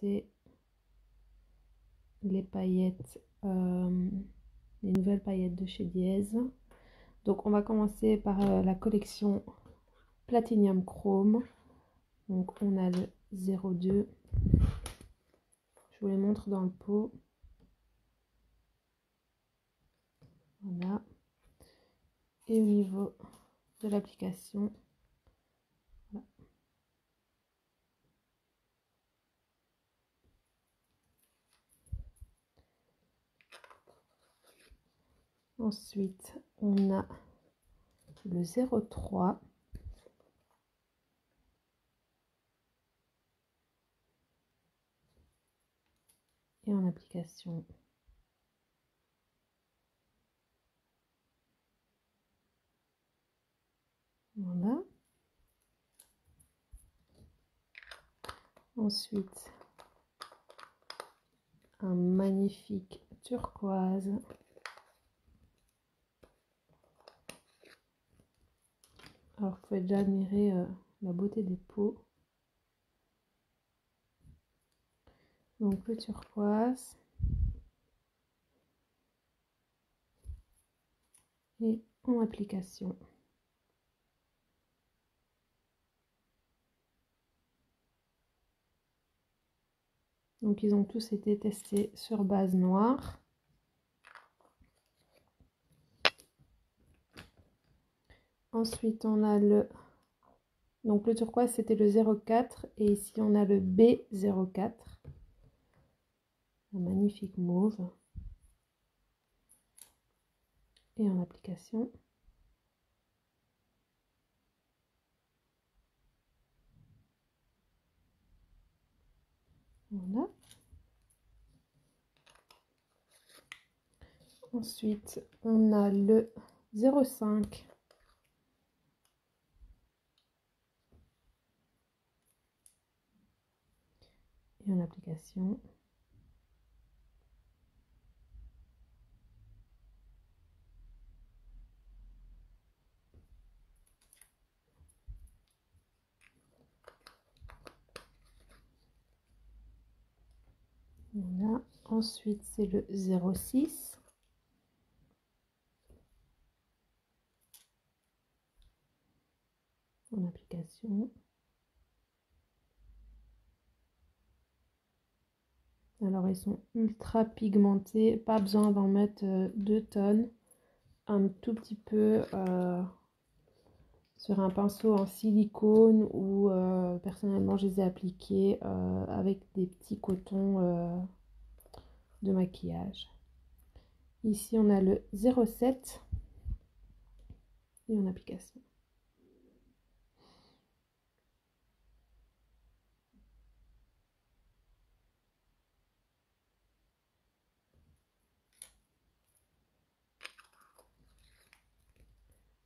commencer les paillettes, les nouvelles paillettes de chez Diez. Donc on va commencer par la collection Platinum Chrome. Donc on a le 02. Je vous les montre dans le pot. Voilà. Et au niveau de l'application, voilà. Ensuite, on a le 03. Et en application, voilà. Ensuite, un magnifique turquoise. Alors, vous pouvez déjà admirer la beauté des peaux. Donc, le turquoise. Et en application. Donc, ils ont tous été testés sur base noire. Ensuite, on a le... Donc, le turquoise, c'était le 04. Et ici, on a le B04. Un magnifique mauve. Et en application. Voilà. Ensuite, on a le 05. Et en application. Voilà. Ensuite, c'est le 06. En application. Alors, ils sont ultra pigmentés. Pas besoin d'en mettre 2 tonnes. Un tout petit peu sur un pinceau en silicone ou personnellement, je les ai appliqués avec des petits cotons de maquillage. Ici, on a le 07 et en application.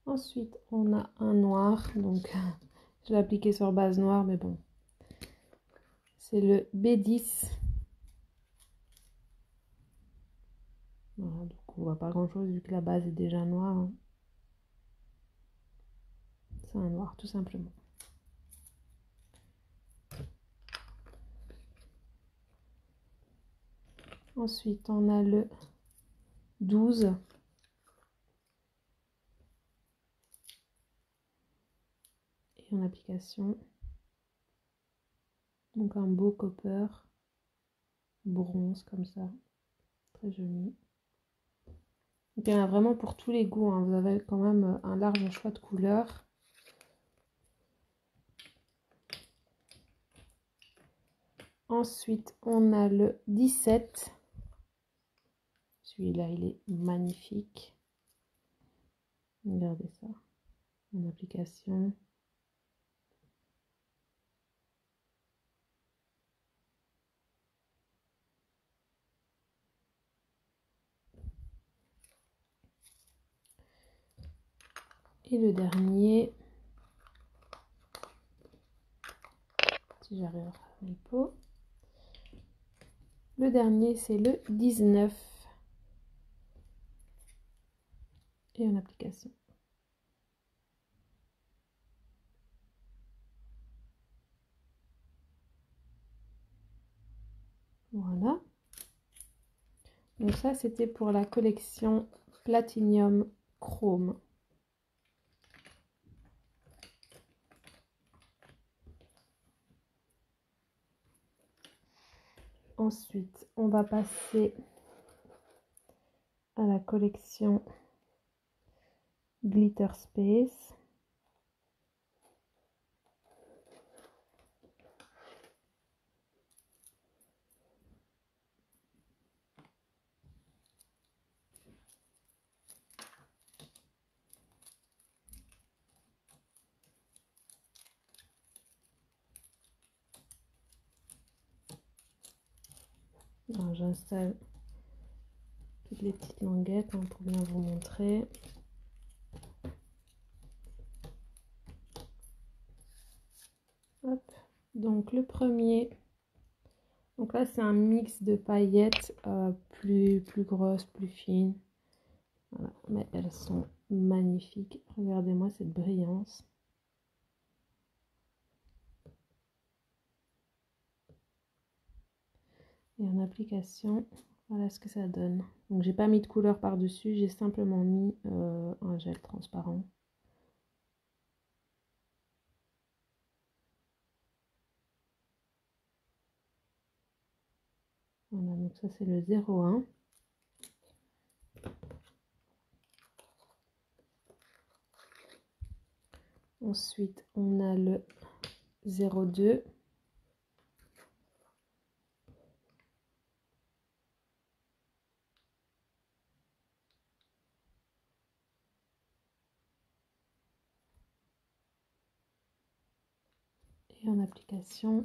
Ensuite, on a un noir, donc je l'ai appliqué sur base noire, mais bon, c'est le B10. Voilà, donc on voit pas grand chose vu que la base est déjà noire, hein. C'est un noir tout simplement. Ensuite, on a le 12. Et en application. Donc un beau copper. Bronze comme ça. Très joli. Donc il y en a vraiment pour tous les goûts, hein. Vous avez quand même un large choix de couleurs. Ensuite, on a le 17. Celui-là, il est magnifique. Regardez ça. En application. Et le dernier, si j'arrive à faire mes pots. Le dernier, c'est le 19. Et en application. Voilà. Donc ça, c'était pour la collection Platinum Chrome. Ensuite, on va passer à la collection Glitter Space. J'installe toutes les petites languettes pour bien vous montrer. Hop. Donc le premier, donc là c'est un mix de paillettes plus grosses, plus fines. Voilà. Mais elles sont magnifiques. Regardez-moi cette brillance. Et en application, voilà ce que ça donne. Donc j'ai pas mis de couleur par dessus, j'ai simplement mis un gel transparent. Voilà, donc ça c'est le 01. Ensuite on a le 02. Et en application,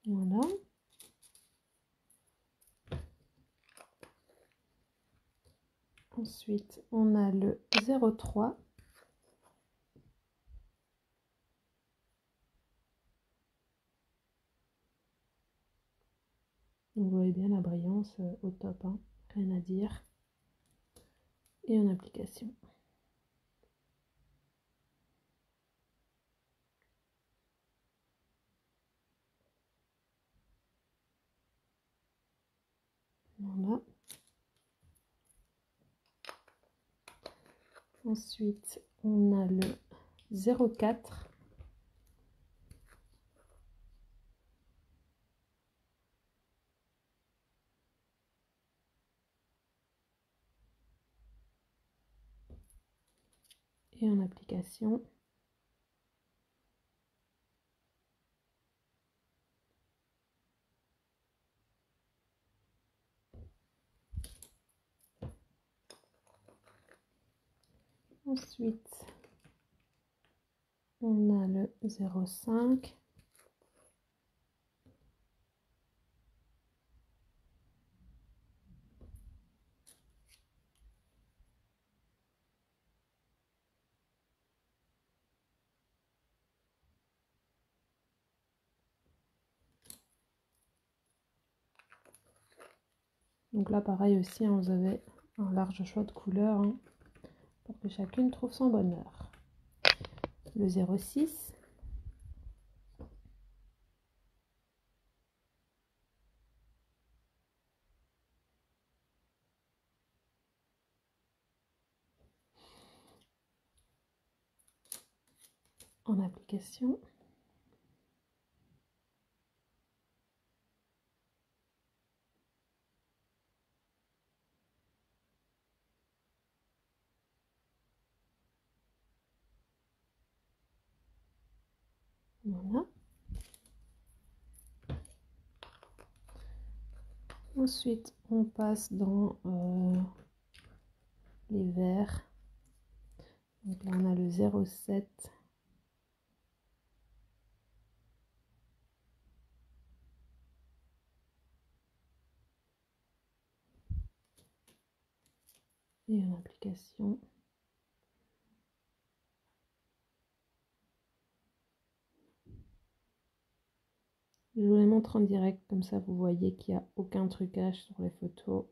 voilà. Ensuite, on a le 03. Vous voyez bien la brillance au top, hein, rien à dire. Et en application. Voilà. Ensuite, on a le 04. Et en application. Ensuite, on a le 05. Donc là, pareil aussi, hein, vous avez un large choix de couleurs hein, pour que chacune trouve son bonheur. Le 06. En application. Voilà. Ensuite, on passe dans les verts. Donc là, on a le 07. Et en application. Je vous les montre en direct, comme ça vous voyez qu'il n'y a aucun trucage sur les photos.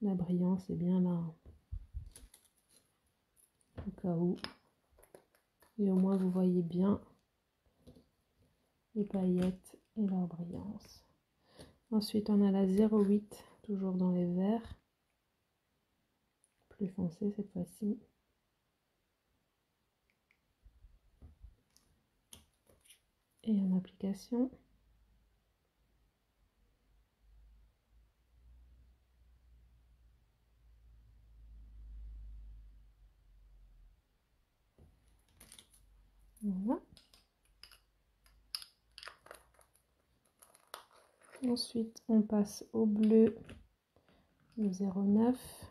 La brillance est bien là, au cas où. Et au moins vous voyez bien les paillettes et leur brillance. Ensuite on a la 08, toujours dans les verts. Plus foncé cette fois-ci. Et en application. Voilà. Ensuite, on passe au bleu, le 09.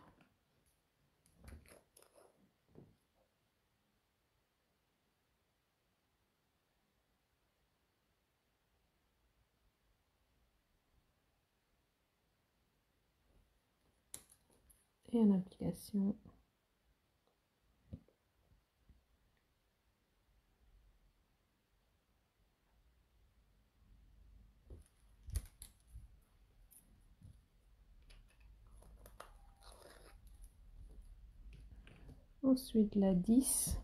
Et en application. Ensuite, la 10.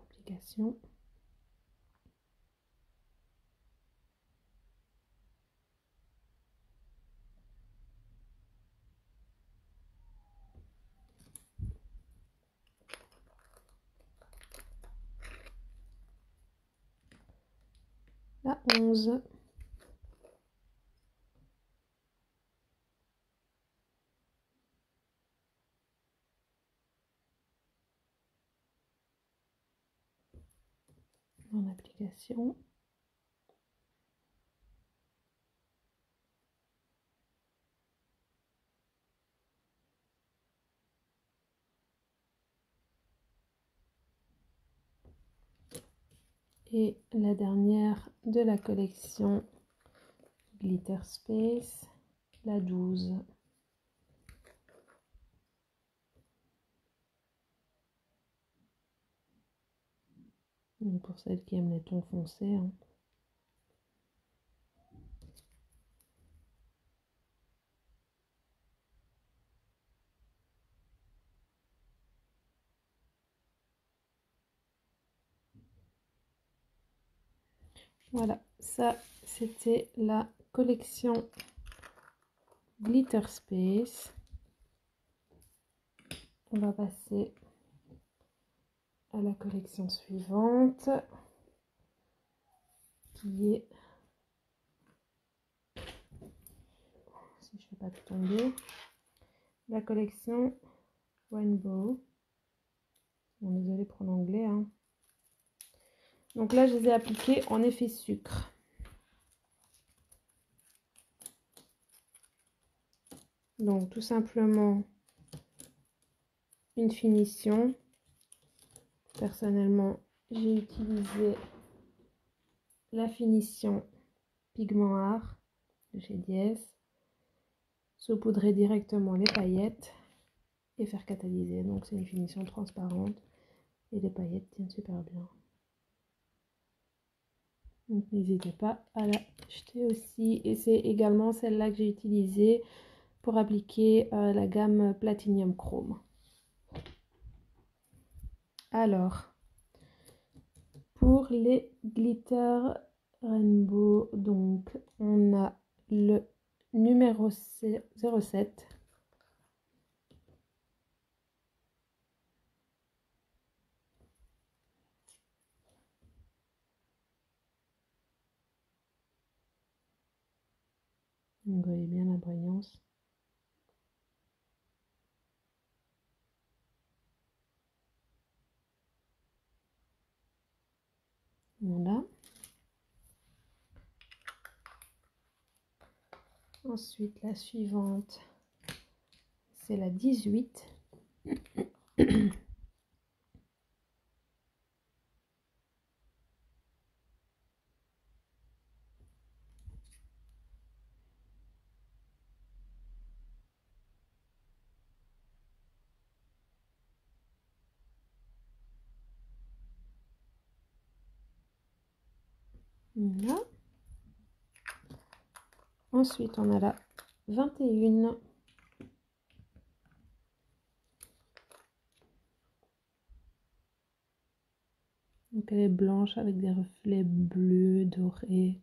Application. La 11. En application. Et la dernière de la collection Glitter Space, la 12. Donc pour celles qui aiment les tons foncés. Hein. Voilà, ça c'était la collection Glitter Space. On va passer à la collection suivante qui est, si je ne fais pas tout tomber, la collection Rainbow. Bon, désolé pour l'anglais. Hein. Donc là, je les ai appliqués en effet sucre. Donc tout simplement une finition. Personnellement, j'ai utilisé la finition Pigment Art de chez Diez. Saupoudrer directement les paillettes et faire catalyser. Donc c'est une finition transparente et les paillettes tiennent super bien. Donc n'hésitez pas à l'acheter aussi. Et c'est également celle-là que j'ai utilisée pour appliquer la gamme Platinum Chrome. Alors, pour les glitters rainbow, donc on a le numéro 07. Vous voyez bien la brillance. Voilà. Ensuite, la suivante, c'est la 18. Voilà. Ensuite, on a la 21. Donc elle est blanche avec des reflets bleus, dorés.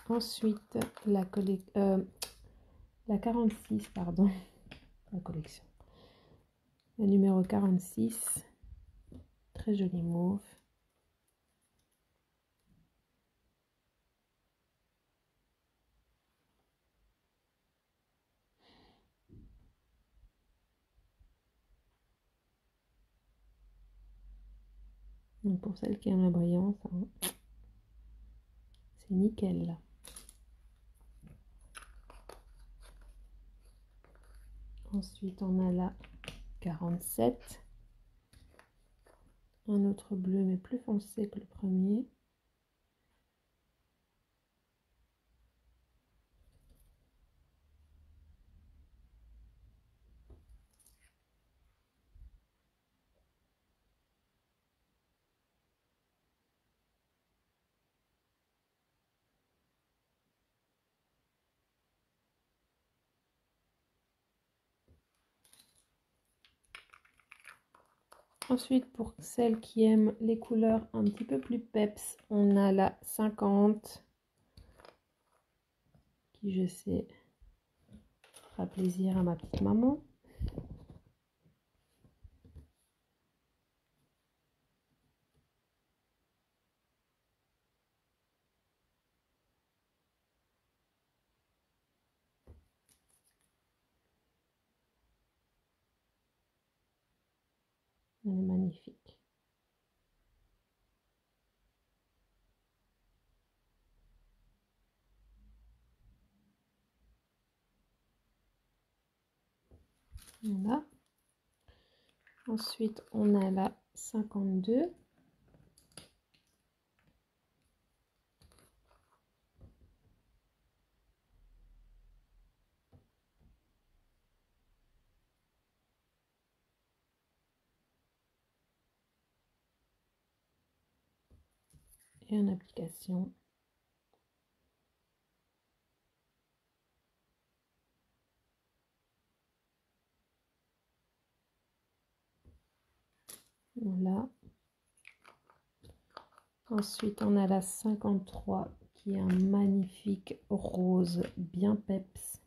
Ensuite, la 46, pardon, la collection. Le numéro 46, très joli mauve. Donc pour celles qui aiment la brillance, hein, c'est nickel. Ensuite, on a la 47. Un autre bleu, mais plus foncé que le premier. Ensuite, pour celles qui aiment les couleurs un petit peu plus peps, on a la 50, qui je sais fera plaisir à ma petite maman. Elle est magnifique. Voilà. Ensuite, on a la 52. Et en application. Voilà. Ensuite, on a la 53 qui est un magnifique rose bien peps.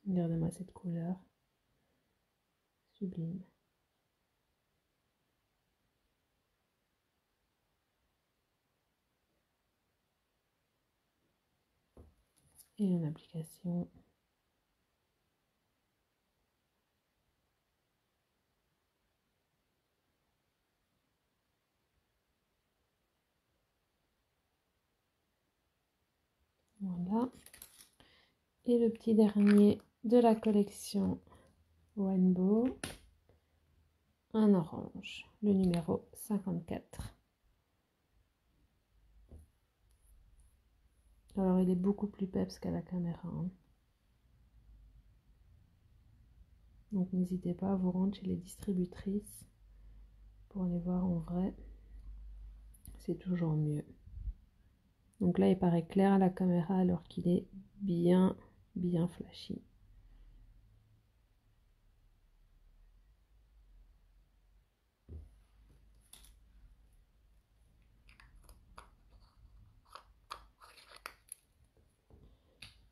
Regardez-moi cette couleur. Sublime. Et une application. Voilà. Et le petit dernier de la collection Rainbow. Un orange, le numéro 54. Alors il est beaucoup plus peps qu'à la caméra, hein. Donc n'hésitez pas à vous rendre chez les distributrices pour les voir en vrai. C'est toujours mieux. Donc là il paraît clair à la caméra alors qu'il est bien flashy.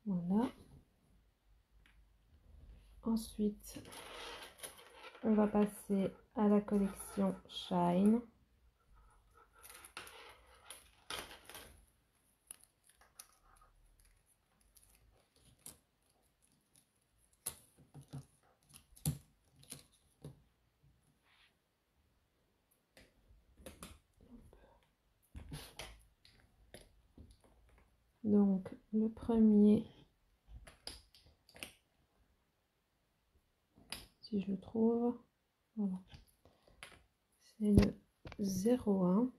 Voilà. Ensuite, on va passer à la collection Shine. Donc le premier, si je le trouve, voilà. c'est le 01.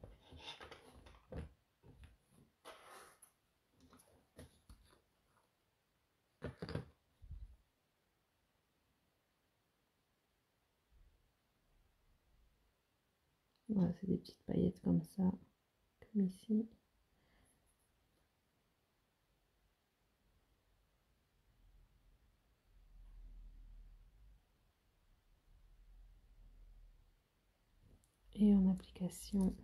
Voilà, c'est des petites paillettes comme ça, comme ici. Et en application,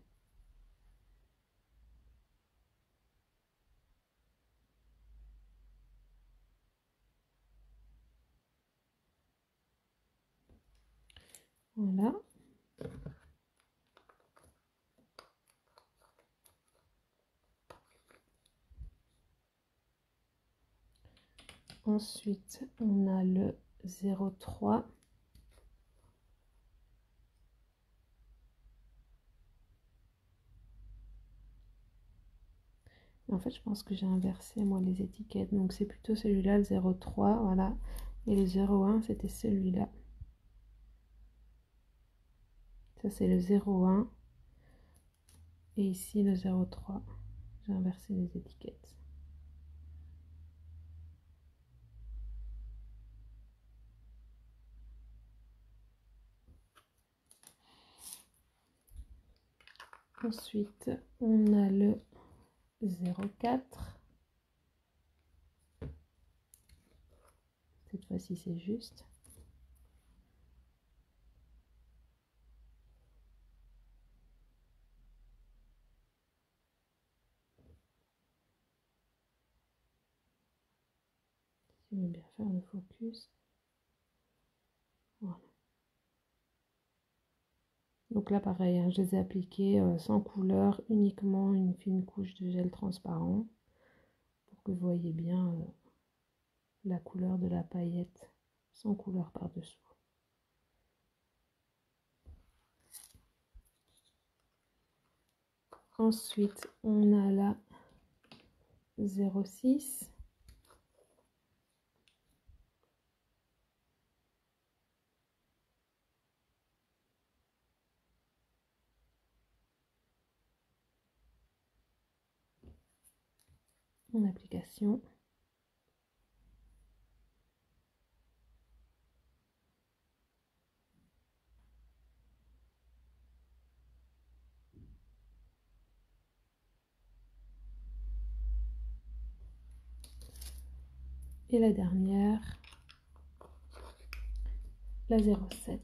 voilà. Ensuite, on a le 03. En fait, je pense que j'ai inversé, moi, les étiquettes. Donc, c'est plutôt celui-là, le 03, voilà. Et le 01, c'était celui-là. Ça, c'est le 01. Et ici, le 03. J'ai inversé les étiquettes. Ensuite, on a le 04. Cette fois-ci, c'est juste. Je vais bien faire le focus. Voilà. Donc là, pareil, hein, je les ai appliqués sans couleur, uniquement une fine couche de gel transparent pour que vous voyez bien la couleur de la paillette sans couleur par-dessous. Ensuite, on a la 06. En application. Et la dernière, la 07.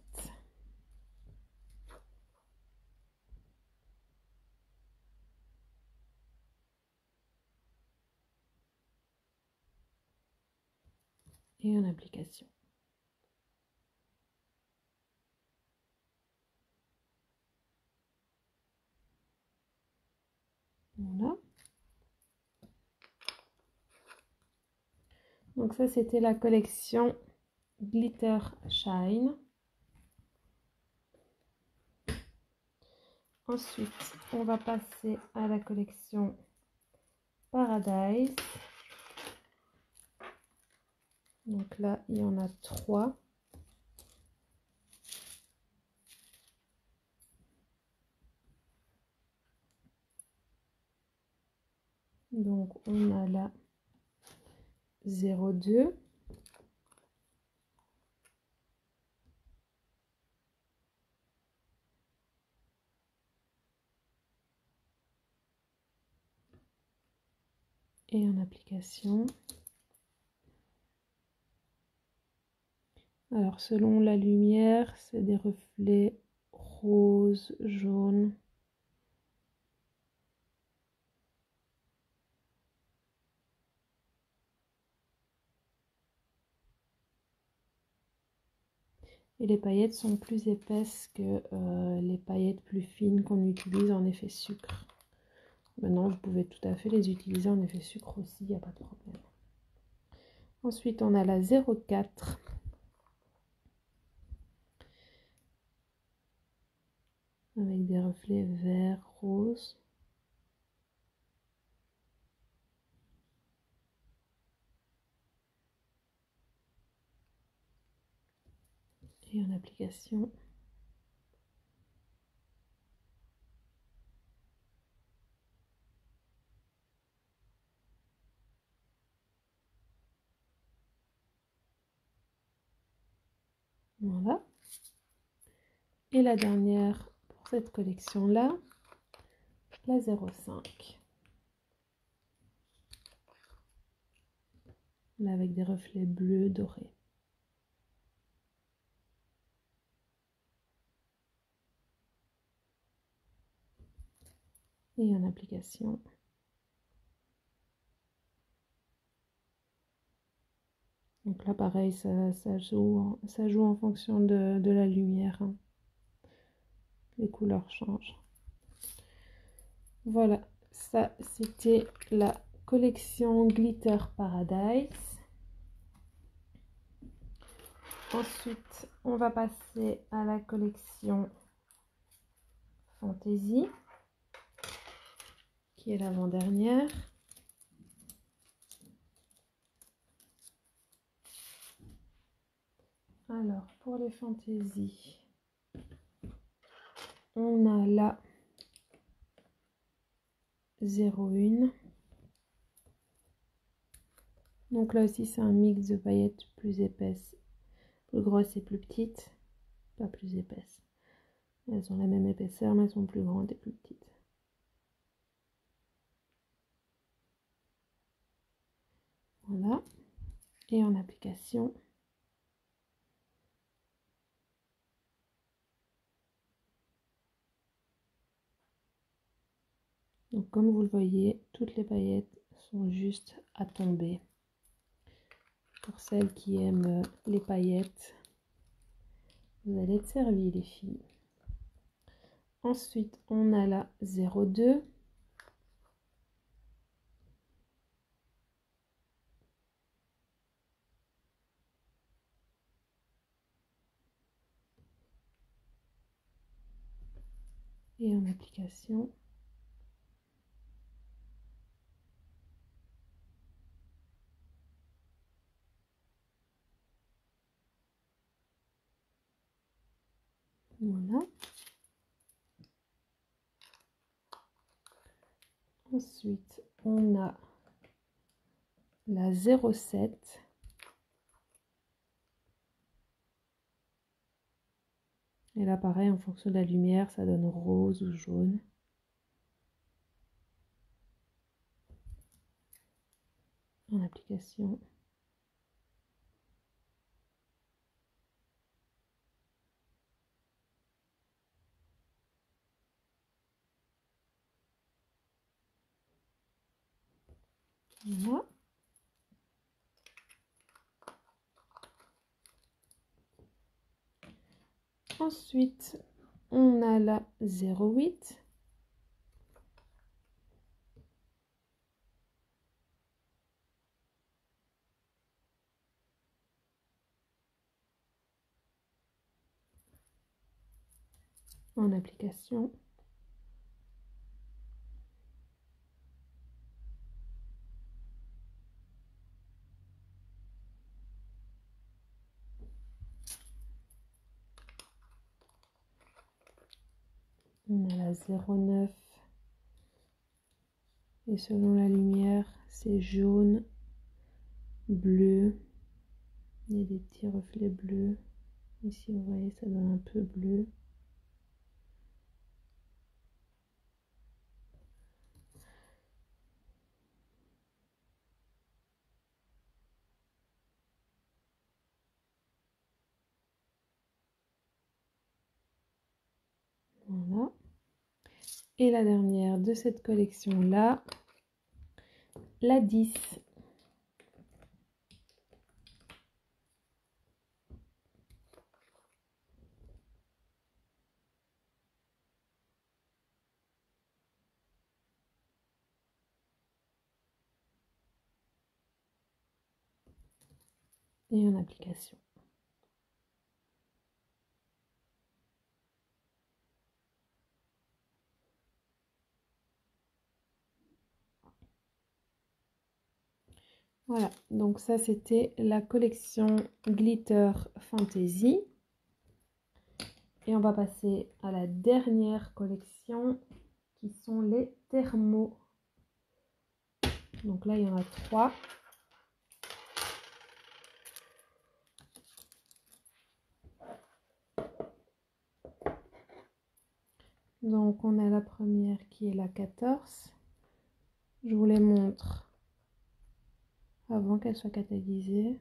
Et en application. Voilà. Donc ça, c'était la collection Glitter Shine. Ensuite, on va passer à la collection Paradise. Donc là, il y en a 3. Donc on a la 02. Et en application. Alors selon la lumière, c'est des reflets rose, jaune. Et les paillettes sont plus épaisses que les paillettes plus fines qu'on utilise en effet sucre. Maintenant, vous pouvez tout à fait les utiliser en effet sucre aussi, il n'y a pas de problème. Ensuite, on a la 04. Avec des reflets vert, rose. Et en application. Voilà. Et la dernière pour cette collection-là, la 05. Là, avec des reflets bleus dorés. Et en application. Donc là, pareil, ça joue en fonction de la lumière, hein. Les couleurs changent. Voilà, ça c'était la collection Glitter Paradise. Ensuite, on va passer à la collection Fantasy, qui est l'avant-dernière. Alors, pour les fantaisies, on a la 01. Donc là aussi, c'est un mix de paillettes plus épaisses, plus grosses et plus petites. Pas plus épaisses. Elles ont la même épaisseur, mais elles sont plus grandes et plus petites. Voilà. Et en application, donc comme vous le voyez, toutes les paillettes sont juste à tomber. Pour celles qui aiment les paillettes, vous allez être servis les filles. Ensuite, on a la 02. Et en application, voilà. Ensuite, on a la 07. Et là, pareil, en fonction de la lumière, ça donne rose ou jaune. En application. Voilà. Ensuite, on a la 08. En application. On a la 09. Et selon la lumière, c'est jaune, bleu. Il y a des petits reflets bleus. Ici, vous voyez, ça donne un peu bleu. Voilà. Et la dernière de cette collection-là, la 10. Et en application. Voilà, donc ça c'était la collection Glitter Fantasy. Et on va passer à la dernière collection qui sont les thermos. Donc là il y en a 3. Donc on a la première qui est la 14. Je vous les montre avant qu'elle soit catalysée.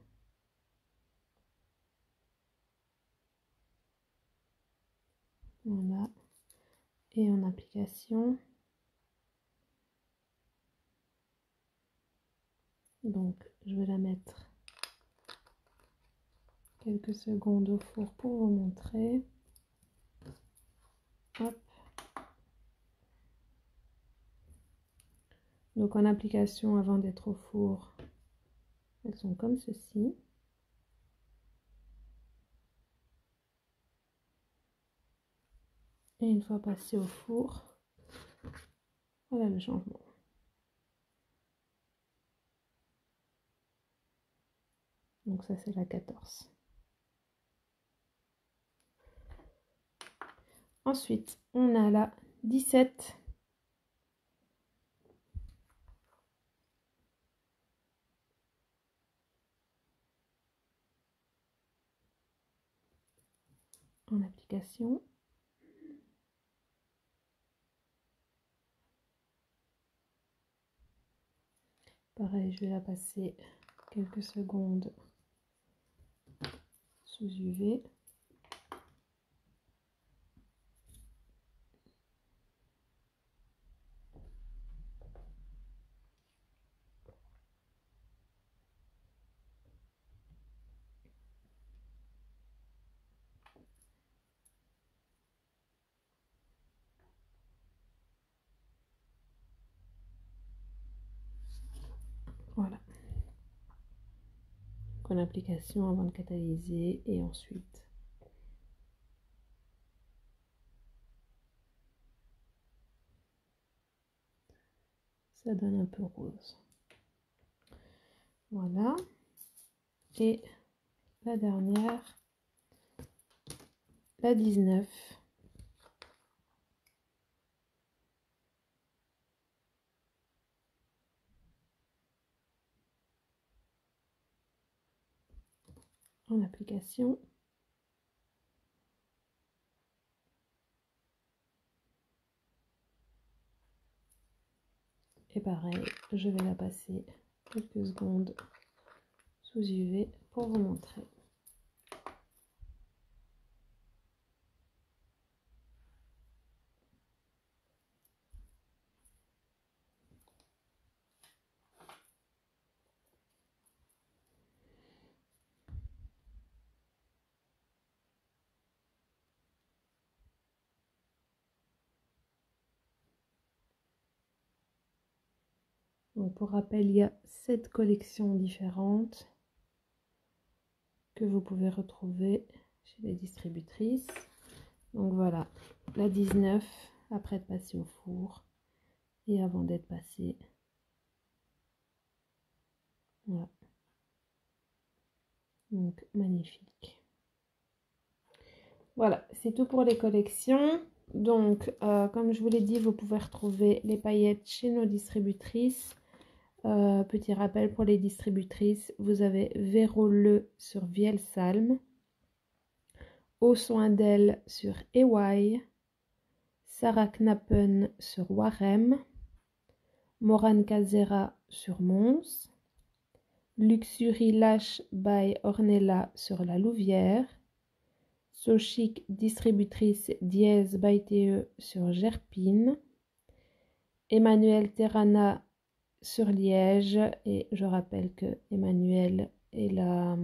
Voilà. Et en application. Donc je vais la mettre quelques secondes au four pour vous montrer. Hop. Donc en application avant d'être au four, elles sont comme ceci. Et une fois passées au four, voilà le changement. Donc ça c'est la 14. Ensuite, on a la 17. En application. Pareil, je vais la passer quelques secondes sous UV. Voilà. En application avant de catalyser et ensuite ça donne un peu rose. Voilà. Et la dernière, la 19. En application. Et pareil, je vais la passer quelques secondes sous UV pour vous montrer. Donc pour rappel, il y a 7 collections différentes que vous pouvez retrouver chez les distributrices. Donc voilà, la 19 après être passée au four et avant d'être passée. Voilà. Donc magnifique. Voilà, c'est tout pour les collections. Donc comme je vous l'ai dit, vous pouvez retrouver les paillettes chez nos distributrices. Petit rappel pour les distributrices, vous avez Véro Le sur Vielsalm, Au Soin d'elle sur EY, Sarah Knappen sur Warem, Moran Casera sur Mons, Luxury Lash by Ornella sur La Louvière, So Chic distributrice Dièse by TE sur Gerpine, Emmanuel Terrana sur Liège, et je rappelle que Emmanuel est la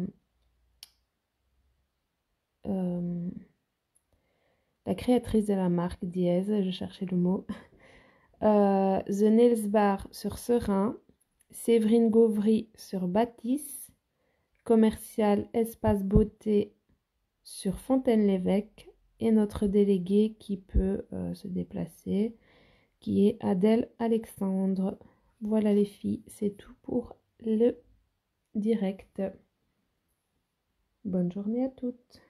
créatrice de la marque Dièse, je cherchais le mot. The Nails Bar sur Serein, Séverine Gauvry sur Bâtisse, Commercial Espace Beauté sur Fontaine-l'Évêque, et notre déléguée qui peut se déplacer, qui est Adèle Alexandre. Voilà les filles, c'est tout pour le direct. Bonne journée à toutes.